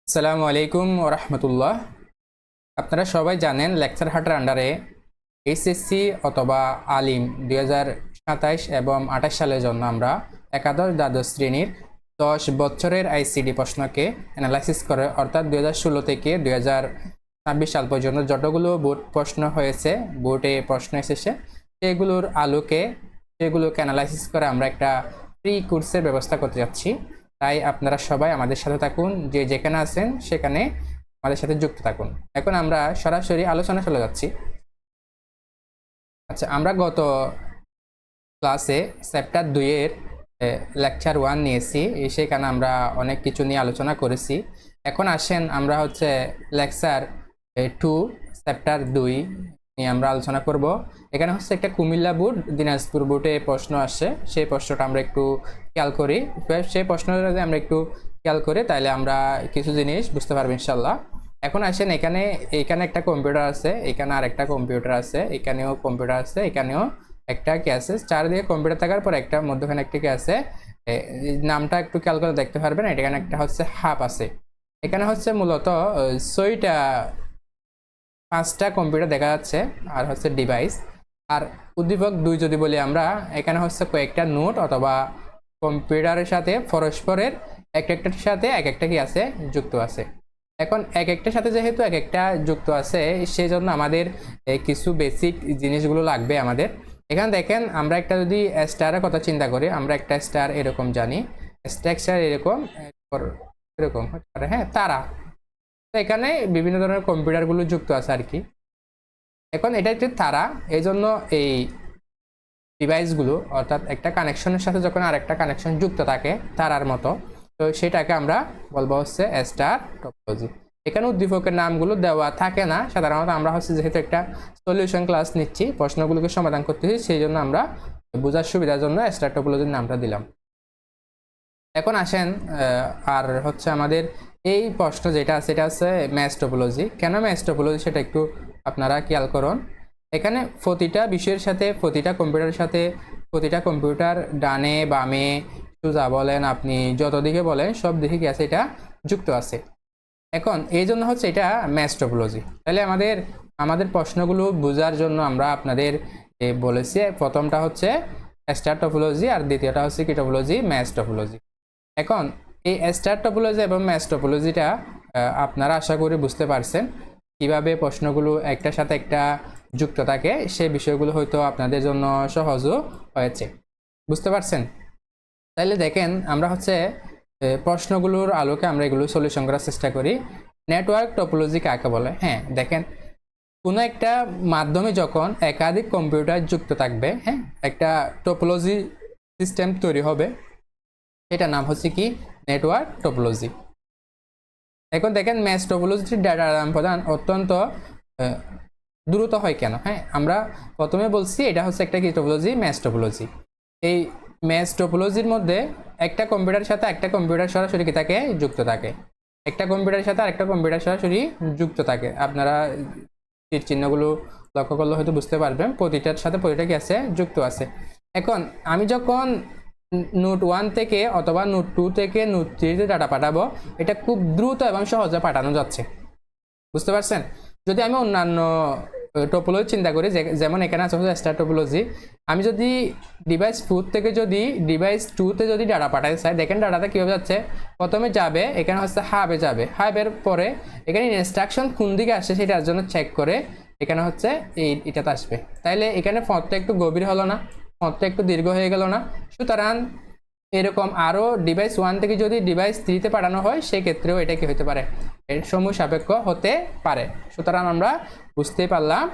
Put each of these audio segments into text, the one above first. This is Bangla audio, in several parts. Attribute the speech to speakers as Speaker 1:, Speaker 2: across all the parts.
Speaker 1: আসসালামু আলাইকুম ওরহমতুল্লাহ। আপনারা সবাই জানেন লেকচার হাটের আন্ডারে এইচএসসি অথবা আলিম 2027 এবং 28 সালের জন্য আমরা একাদশ দ্বাদশ শ্রেণীর 10 বছরের আইসিডি প্রশ্নকে অ্যানালাইসিস করে, অর্থাৎ 2016 থেকে 2026 সাল পর্যন্ত যতগুলো বোর্ড প্রশ্ন হয়েছে, বোর্ডে প্রশ্ন এসেছে, সেগুলোকে অ্যানালাইসিস করে আমরা একটা ফ্রি কোর্সের ব্যবস্থা করতে যাচ্ছি। তাই আপনারা সবাই আমাদের সাথে থাকুন, যে যেখানে আছেন সেখানে আমাদের সাথে যুক্ত থাকুন। এখন আমরা সরাসরি আলোচনা চলে যাচ্ছি। আচ্ছা, আমরা গত ক্লাসে চ্যাপ্টার 2-এর লেকচার 1 নিয়েছি, সেখানে আমরা অনেক কিছু নিয়ে আলোচনা করেছি। এখন আসেন আমরা লেকচার 2 চ্যাপ্টার 2 নিয়ে আমরা আলোচনা করব। এখানে একটা কুমিল্লা বোর্ড, দিনাজপুর বোর্ডে প্রশ্ন আসছে, সেই প্রশ্নটা আমরা একটু খেয়াল করি। সেই প্রশ্নটা যদি আমরা একটু খেয়াল করি তাহলে আমরা কিছু জিনিস বুঝতে পারবো ইনশাল্লাহ। এখন আসেন, এখানে একটা কম্পিউটার আছে, এখানে আর একটা কম্পিউটার আছে, এখানেও কম্পিউটার আছে, এখানেও একটা কি আছে, চারিদিকে কম্পিউটার থাকার পর একটা মধ্যখানে একটা কি আছে, নামটা একটু খেয়াল করে দেখতে পারবেন। এখানে একটা হাব আছে। এখানে মূলত 5টা কম্পিউটার দেখা যাচ্ছে, আর ডিভাইস আর উদ্দীপক 2 যদি বলি আমরা, এখানে কয়েকটা নোট অথবা কম্পিউটারের সাথে পরস্পরের একটার সাথে একটা কি আছে, যুক্ত আছে। এখন একটার সাথে যেহেতু একটা যুক্ত আছে, সেই জন্য আমাদের কিছু বেসিক জিনিসগুলো লাগবে আমাদের। এখানে দেখেন, আমরা একটা যদি স্টারের কথা চিন্তা করি, আমরা একটা স্টার এরকম জানি, স্ট্রাকচার এরকম এরকম হতে পারে, হ্যাঁ, তারা। তো এখানে বিভিন্ন ধরনের কম্পিউটারগুলো যুক্ত আছে আর কি। এখন এটা একটি তারা, এই জন্য এই ডিভাইসগুলো, অর্থাৎ একটা কানেকশনের সাথে যখন আরেকটা কানেকশন যুক্ত থাকে তারার মতো, তো সেটাকে আমরা বলবো স্টার টপোলজি। এখানে উদ্দীপকের নামগুলো দেওয়া থাকে না সাধারণত। আমরা যেহেতু একটা সলিউশন ক্লাস নিচ্ছি, প্রশ্নগুলোকে সমাধান করতেছি, সেই জন্য আমরা বোঝার সুবিধার জন্য স্টার টপোলজির নামটা দিলাম। এখন আসেন, আর আমাদের এই প্রশ্ন যেটা আছে, এটা ম্যাচ টপোলজি। কেন ম্যাচ টপোলজি সেটা একটু আপনারা খেয়াল করুন। এখানে প্রতিটা বিষয়ের সাথে, প্রতিটা কম্পিউটারের সাথে, প্রতিটা কম্পিউটার ডানে বামে সোজা বলেন, আপনি যত দিকে বলেন সব দিকে কি আছে, এটা যুক্ত আছে। এখন এই জন্য এটা ম্যাচ টপোলজি। তাহলে আমাদের প্রশ্নগুলো বোঝার জন্য আমরা আপনাদের বলেছি, প্রথমটা স্টার টপোলজি আর দ্বিতীয়টা কি টপোলজি, ম্যাচ টপোলজি। এখন এই স্টার টপোলজি এবং ম্যাচ টপোলজিটা আপনারা আশা করি বুঝতে পারছেন, কিভাবে প্রশ্নগুলো একটার সাথে একটা যুক্ত থাকে। সেই বিষয়গুলো হয়তো আপনাদের জন্য সহজও হয়েছে, বুঝতে পারছেন। তাইলে দেখেন, আমরা প্রশ্নগুলোর আলোকে আমরা এগুলো সলিউশন করার চেষ্টা করি। নেটওয়ার্ক টপোলজি কাকে বলে? হ্যাঁ, দেখেন, কোনো একটা মাধ্যমে যখন একাধিক কম্পিউটার যুক্ত থাকবে, হ্যাঁ, একটা টপোলজি সিস্টেম তৈরি হবে, এটার নাম কি, নেটওয়ার্ক টপোলজি। এখন দেখেন, ম্যাচ টপোলজির ডাটা আদান প্রদান অত্যন্ত দ্রুত হয় কেন? হ্যাঁ, আমরা প্রথমে বলছি এটা একটা কি টপোলজি, ম্যাচ টপোলজি। এই ম্যাচ টপোলজির মধ্যে একটা কম্পিউটারের সাথে একটা কম্পিউটার সরাসরি কি থাকে, যুক্ত থাকে। একটা কম্পিউটারের সাথে আরেকটা কম্পিউটার সরাসরি যুক্ত থাকে। আপনারা তীর চিহ্নগুলো লক্ষ্য করলে হয়তো বুঝতে পারবেন, প্রতিটার সাথে প্রতিটা কি আছে, যুক্ত আছে। এখন আমি যখন নোট 1 থেকে অথবা নোট 2 থেকে নোট 3 ডাটা পাঠাবো, এটা খুব দ্রুত এবং সহজে পাঠানো যাচ্ছে, বুঝতে পারছেন। যদি আমি অন্যান্য টপোলজি চিন্তা করি, যেমন এখানে আছে স্টার টপোলজি, আমি যদি ডিভাইস 4 থেকে যদি ডিভাইস 2 তে যদি ডাটা পাঠাতে চাই, দেখেন ডাটাটা কীভাবে যাচ্ছে। প্রথমে যাবে, এখানে হাবে যাবে, হাবের পরে এখানে ইনস্ট্রাকশন কোন দিকে আসছে সেটার জন্য চেক করে এখানে এটাতে আসবে। তাইলে এখানে পথটা একটু গভীর হলো না, পথটা একটু দীর্ঘ হয়ে গেল না? সুতরাং এরকম আরও ডিভাইস 1 থেকে যদি ডিভাইস 3 তে পাঠানো হয়, সেক্ষেত্রেও এটা কি হতে পারে, এর সময় সাপেক্ষ হতে পারে। সুতরাং আমরা বুঝতেই পারলাম,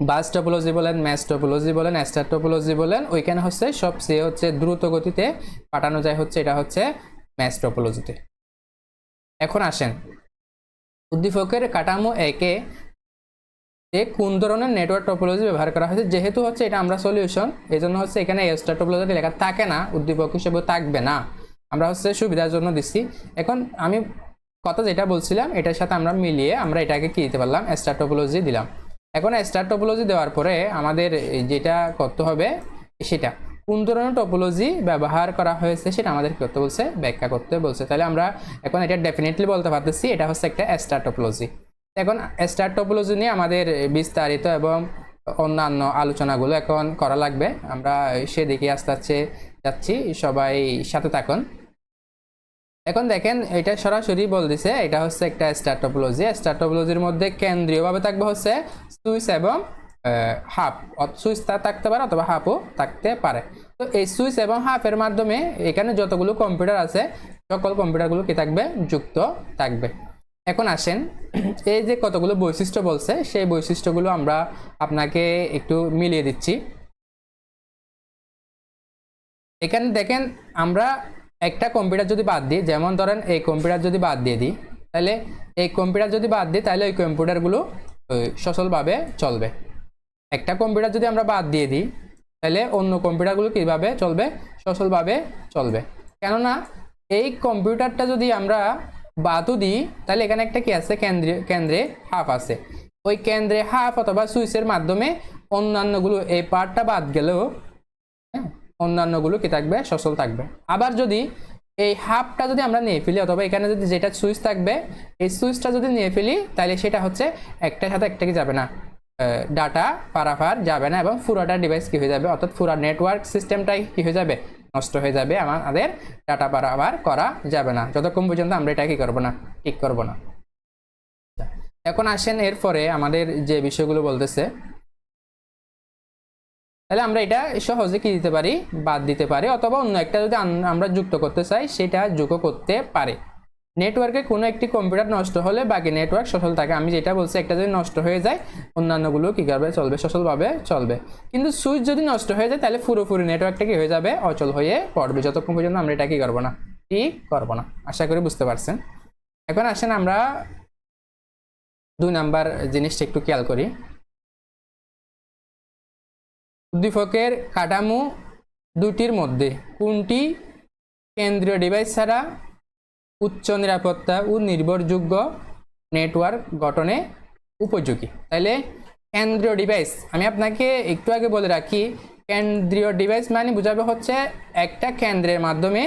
Speaker 1: বাস টপোলজি বলেন, ম্যাচ টপোলজি বলেন, স্টার টপোলজি বলেন, ওইখানে সবচেয়ে দ্রুত গতিতে পাঠানো যায় এটা ম্যাচ টপোলজিতে। এখন আসেন, উদ্দীপকের কাঠামো একে কোন ধরনের নেটওয়ার্ক টপোলজি ব্যবহার করা হয়েছে। যেহেতু এটা আমরা সলিউশন, এই জন্য এখানে স্টার টপোলজি লেখা থাকে না, উদ্দীপক হিসেবে থাকবে না, আমরা সুবিধার জন্য দিচ্ছি। এখন আমি কথা যেটা বলছিলাম, এটার সাথে আমরা মিলিয়ে আমরা এটাকে কি দিতে পারলাম, স্টার টপোলজি দিলাম। এখন স্টার টপোলজি দেওয়ার পরে আমাদের যেটা করতে হবে, সেটা কোন ধরনের টপোলজি ব্যবহার করা হয়েছে সেটা আমাদের কি করতে বলছে, ব্যাখ্যা করতে বলছে। তাহলে আমরা এখন এটা ডেফিনেটলি বলতে পারতেছি এটা হচ্ছে একটা স্টার টপোলজি। এখন স্টার টপোলজি নিয়ে আমাদের বিস্তারিত এবং অন্যান্য আলোচনাগুলো এখন করা লাগবে, আমরা সেদিকে আস্তে আস্তে যাচ্ছি, সবাই সাথে থাকুন। এখন দেখেন এটা সরাসরি বলতেছে এটা হচ্ছে একটা স্টার টপোলজি। স্টার টপোলজির মধ্যে কেন্দ্রীয়ভাবে থাকবে হচ্ছে সুইচ এবং হাফ, সুইচ থাকতে পারে অথবা হাফও থাকতে পারে। তো এই সুইচ এবং হাফের মাধ্যমে এখানে যতগুলো কম্পিউটার আছে সকল কম্পিউটারগুলো কি থাকবে, যুক্ত থাকবে। এখন আসেন এই যে কতগুলো বৈশিষ্ট্য বলছে সেই বৈশিষ্ট্যগুলো আমরা আপনাকে একটু মিলিয়ে দিচ্ছি। এখানে দেখেন আমরা একটা কম্পিউটার যদি বাদ দিই, যেমন ধরেন এই কম্পিউটার যদি বাদ দিয়ে দিই, তাহলে এই কম্পিউটার যদি বাদ দিই তাহলে ওই কম্পিউটারগুলো সচলভাবে চলবে। একটা কম্পিউটার যদি আমরা বাদ দিয়ে দিই তাহলে অন্য কম্পিউটারগুলো কীভাবে চলবে, সচলভাবে চলবে। কেননা এই কম্পিউটারটা যদি আমরা বাদও দিই তাহলে এখানে একটা কি আছে, কেন্দ্রে হাফ আছে। ওই কেন্দ্রে হাফ অথবা সুইচের মাধ্যমে অন্যান্যগুলো এই পার্টটা বাদ গেলেও অন্যান্যগুলো কি থাকবে, সচল থাকবে। আবার যদি এই হাফটা যদি আমরা নিয়ে ফেলি অথবা এখানে যদি যেটা সুইচ থাকবে এই সুইচটা যদি নিয়ে ফেলি তাহলে সেটা হচ্ছে একটার সাথে একটা কি যাবে না, ডাটা পারাপার যাবে না এবং পুরোটা ডিভাইস কি হয়ে যাবে, অর্থাৎ পুরো নেটওয়ার্ক সিস্টেমটাই কি হয়ে যাবে, নষ্ট হয়ে যাবে, আমাদের ডাটা পারাপার করা যাবে না যতক্ষণ পর্যন্ত আমরা এটা কি করবো না, ঠিক করবো না। এখন আসেন এরপরে আমাদের যে বিষয়গুলো বলতেছে, তাহলে আমরা এটা সহজে কি দিতে পারি, বাদ দিতে পারি, অথবা অন্য একটা যদি আমরা যুক্ত করতে চাই সেটা যুক্ত করতে পারি। নেটওয়ার্কে কোনো একটি কম্পিউটার নষ্ট হলে বাকি নেটওয়ার্ক সচল থাকে। আমি যেটা বলছি একটা যদি নষ্ট হয়ে যায় অন্যান্যগুলো কী করবে, চলবে, সচলভাবে চলবে। কিন্তু সুইচ যদি নষ্ট হয়ে যায় তাহলে পুরোপুরি নেটওয়ার্কটা কি হয়ে যাবে, অচল হয়ে পড়বে যতক্ষণ পর্যন্ত আমরা এটা কি করবো না, ঠিক করবো না। আশা করি বুঝতে পারছেন। এখন আসেন আমরা 2 নাম্বার জিনিসটা একটু খেয়াল করি। উদ্দীপকের কাঠামো দুটির মধ্যে কোনটি কেন্দ্রীয় ডিভাইস ছাড়া উচ্চ নিরাপত্তা ও নির্ভরযোগ্য নেটওয়ার্ক গঠনে উপযোগী। তাহলে কেন্দ্রীয় ডিভাইস আমি আপনাকে একটু আগে বলে রাখি, কেন্দ্রীয় ডিভাইস মানে বোঝাবে হচ্ছে একটা কেন্দ্রের মাধ্যমে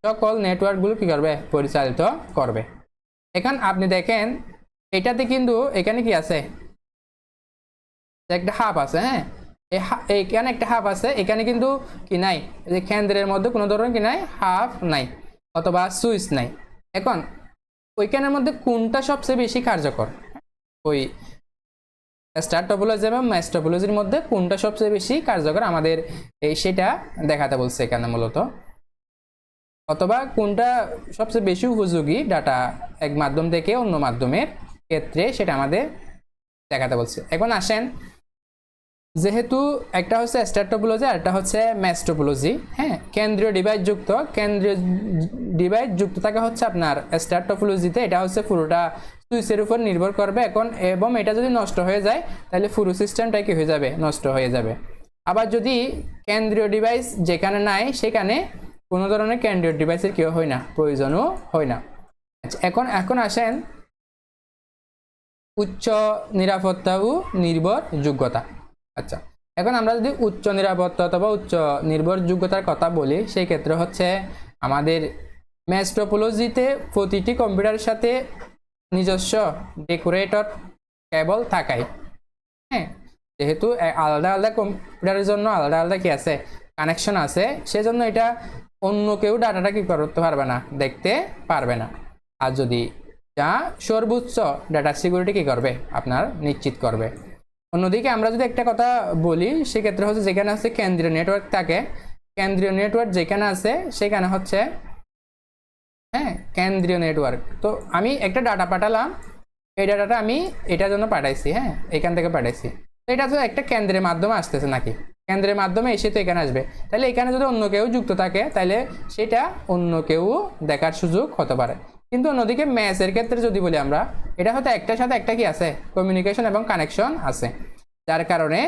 Speaker 1: সকল নেটওয়ার্কগুলো কী করবে, পরিচালিত করবে। এখন আপনি দেখেন এটাতে কিন্তু এখানে কি আছে, একটা হাফ আছে, হ্যাঁ এখানে একটা হাফ আছে, এখানে কিন্তু কি নাই, যে কেন্দ্রের মধ্যে কোনো ধরনের কি নাই, হাফ নাই অথবা সুইচ নাই। এখন ওইখানের মধ্যে কোনটা সবচেয়ে বেশি কার্যকর, ওই স্টার টপোলজি এবং ম্যাশ টপোলজির মধ্যে কোনটা সবচেয়ে বেশি কার্যকর আমাদের সেটা দেখাতে বলছে এখানে মূলত, অথবা কোনটা সবচেয়ে বেশি উপযোগী ডাটা এক মাধ্যম থেকে অন্য মাধ্যমের ক্ষেত্রে সেটা আমাদের দেখাতে বলছে। এখন আসেন, যেহেতু একটা হচ্ছে স্টার টপোলজি আর একটা হচ্ছে ম্যাশ টপোলজি, হ্যাঁ কেন্দ্রীয় ডিভাইস যুক্ত, কেন্দ্রীয় ডিভাইস যুক্ত থাকা হচ্ছে আপনার স্টার টপোলজিতে, এটা হচ্ছে পুরোটা সুইচের উপর নির্ভর করবে। এখন এবং এটা যদি নষ্ট হয়ে যায় তাহলে পুরো সিস্টেমটা কি হয়ে যাবে, নষ্ট হয়ে যাবে। আবার যদি কেন্দ্রীয় ডিভাইস যেখানে নাই সেখানে কোনো ধরনের কেন্দ্রীয় ডিভাইসের কেউ হয় না, প্রয়োজনও হয় না। আচ্ছা এখন আসেন উচ্চ নিরাপত্তা ও নির্ভরযোগ্যতা। আচ্ছা এখন আমরা যদি উচ্চ নিরাপত্তা অথবা উচ্চ নির্ভরযোগ্যতার কথা বলি সেই ক্ষেত্রে হচ্ছে আমাদের ম্যাশ টপোলজিতে প্রতিটি কম্পিউটারের সাথে নিজস্ব ডেকোরেটর কেবল থাকায়, হ্যাঁ যেহেতু আলাদা আলাদা কম্পিউটারের জন্য আলাদা আলাদা কি আছে, কানেকশন আছে, সেজন্য এটা অন্য কেউ ডাটাটা কি করতে পারবে না, দেখতে পারবে না। আর যদি যা সর্বোচ্চ ডাটা সিকিউরিটি কি করবে, আপনার নিশ্চিত করবে। অন্যদিকে আমরা যদি একটা কথা বলি সেক্ষেত্রে হচ্ছে যেখানে আছে কেন্দ্রীয় নেটওয়ার্ক থাকে, কেন্দ্রীয় নেটওয়ার্ক যেখানে আছে সেখানে হচ্ছে হ্যাঁ কেন্দ্রীয় নেটওয়ার্ক। তো আমি একটা ডাটা পাঠালাম, এই ডাটাটা আমি এটার জন্য পাঠাইছি, হ্যাঁ এখান থেকে পাঠাইছি, তো এটা তো একটা কেন্দ্রের মাধ্যমে আসতেছে নাকি, কেন্দ্রের মাধ্যমে এসে তো এখানে আসবে। তাহলে এখানে যদি অন্য কেউ যুক্ত থাকে তাহলে সেটা অন্য কেউ দেখার সুযোগ হতে পারে। কিন্তু অন্যদিকে ম্যাচের ক্ষেত্রে যদি বলি আমরা, এটা হয়তো একটার সাথে একটা কি আছে, কমিউনিকেশন এবং কানেকশন আছে, যার কারণে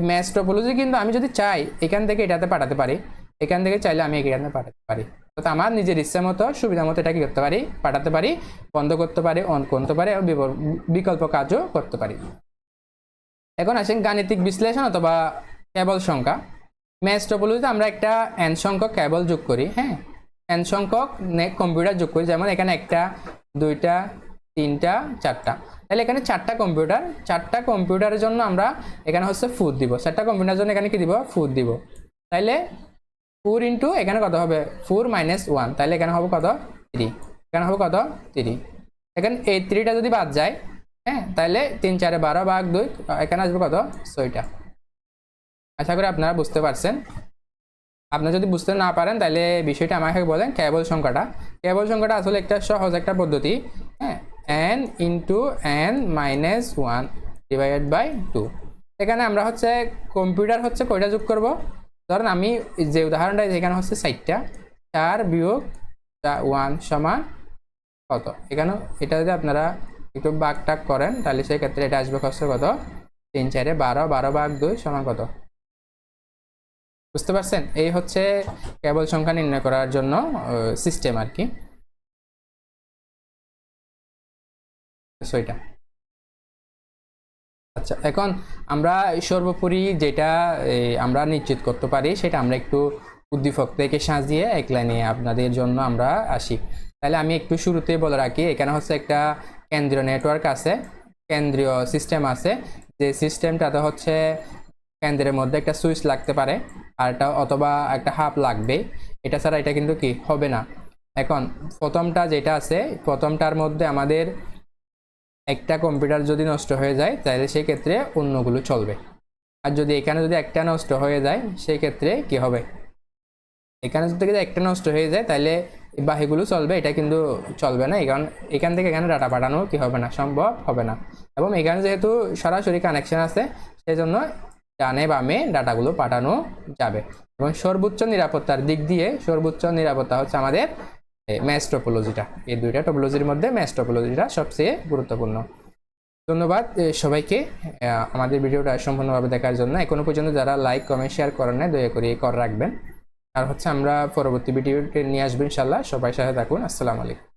Speaker 1: ম্যাচ টপোলজি কিন্তু আমি যদি চাই এখান থেকে এটাতে পাঠাতে পারি, এখান থেকে চাইলে আমি এখানে পাঠাতে পারি, অর্থাৎ আমার নিজের ইচ্ছা মতো সুবিধা মতো এটা কি করতে পারি, পাঠাতে পারি, বন্ধ করতে পারি, অন করতে পারি, বিকল্প কাজও করতে পারি। এখন আসেন গাণিতিক বিশ্লেষণ অথবা কেবল সংখ্যা। ম্যাচ টপোলজিতে আমরা একটা n সংখ্যক কেবল যোগ করি, হ্যাঁ, n সংখ্যক কম্পিউটার যোগ করি। যেমন এখানে একটা, দুইটা, তিনটা, চারটা, তাহলে এখানে চারটা কম্পিউটারের জন্য আমরা এখানে হচ্ছে ফুট দিব। চারটা কম্পিউটারের জন্য এখানে কি দিব? ফুট দিব। তাইলে 4 ইন্টু এখানে কত হবে? 4 মাইনাস 1, তাহলে এখানে হবে কত? 3। এখানে হবে কত? 3। এখানে এই 3টা যদি বাদ যায়, হ্যাঁ, তাহলে 3 4 12 ভাগ 2, এখানে আসবে কত? 6টা। আশা করি আপনারা বুঝতে পারছেন। আপনারা যদি বুঝতে না পারেন তাহলে বিষয়টা আমাকে বলেন। কেবল সংখ্যাটা আসলে একটা সহজ একটা পদ্ধতি, হ্যাঁ, n into n minus 1 divided by 2। এখানে আমরা হচ্ছে কম্পিউটার হচ্ছে কয়টা যোগ করব? ধরেন আমি যে উদাহরণটা এখানে হচ্ছে 4টা, 4 বিয়োগ 1 সমান কত? এখানে এটা যদি আপনারা একটু ভাগ টাগ করেন তাহলে সেই ক্ষেত্রে এটা আসবে হচ্ছে কত? 3 4 12, 12 ভাগ 2 সমান কত? বুঝতে পারছেন? এই হচ্ছে কেবল সংখ্যা নির্ণয় করার জন্য সিস্টেম আর কি। আচ্ছা, এখন আমরা সর্বোপরি যেটা আমরা নিশ্চিত করতে পারি সেটা আমরা একটু উদ্দীপক থেকে সাজিয়ে এক লাইনে আপনাদের জন্য আমরা আসি। তাহলে আমি একটু শুরুতেই বলে রাখি, এখানে হচ্ছে একটা কেন্দ্রীয় নেটওয়ার্ক আছে, কেন্দ্রীয় সিস্টেম আছে, যে সিস্টেমটাতে হচ্ছে কেন্দ্রের মধ্যে একটা সুইচ লাগতে পারে, আর এটা অথবা একটা হাব লাগবে। এটা ছাড়া এটা কিন্তু কি হবে না। এখন প্রথমটা যেটা আছে, প্রথমটার মধ্যে আমাদের একটা কম্পিউটার যদি নষ্ট হয়ে যায় তাহলে সেই ক্ষেত্রে অন্যগুলো চলবে। আর যদি এখানে যদি একটা নষ্ট হয়ে যায় সেই ক্ষেত্রে কি হবে? এখানে যদি একটা নষ্ট হয়ে যায় তাহলে বাকিগুলো চলবে, এটা কিন্তু চলবে না। এখান থেকে এখানে ডাটা পাঠানো কি হবে না, সম্ভব হবে না। এবং এখানে যেহেতু সরাসরি কানেকশন আছে সেই জন্য ডানে বামে ডাটাগুলো পাঠানো যাবে। এবং সর্বোচ্চ নিরাপত্তার দিক দিয়ে সর্বোচ্চ নিরাপত্তা হচ্ছে আমাদের ম্যাচ টপোলজিটা। এই দুইটা টপোলজির মধ্যে ম্যাচ টপোলজিটা সবচেয়ে গুরুত্বপূর্ণ। ধন্যবাদ সবাইকে আমাদের ভিডিওটা সম্পূর্ণভাবে দেখার জন্য। এখনো পর্যন্ত যারা লাইক কমেন্ট শেয়ার করেন না, দয়া করে করে রাখবেন। আর হচ্ছে আমরা পরবর্তী ভিডিওটি নিয়ে আসবো ইনশাল্লাহ। সবাই সাথে থাকুন। আসসালামু আলাইকুম।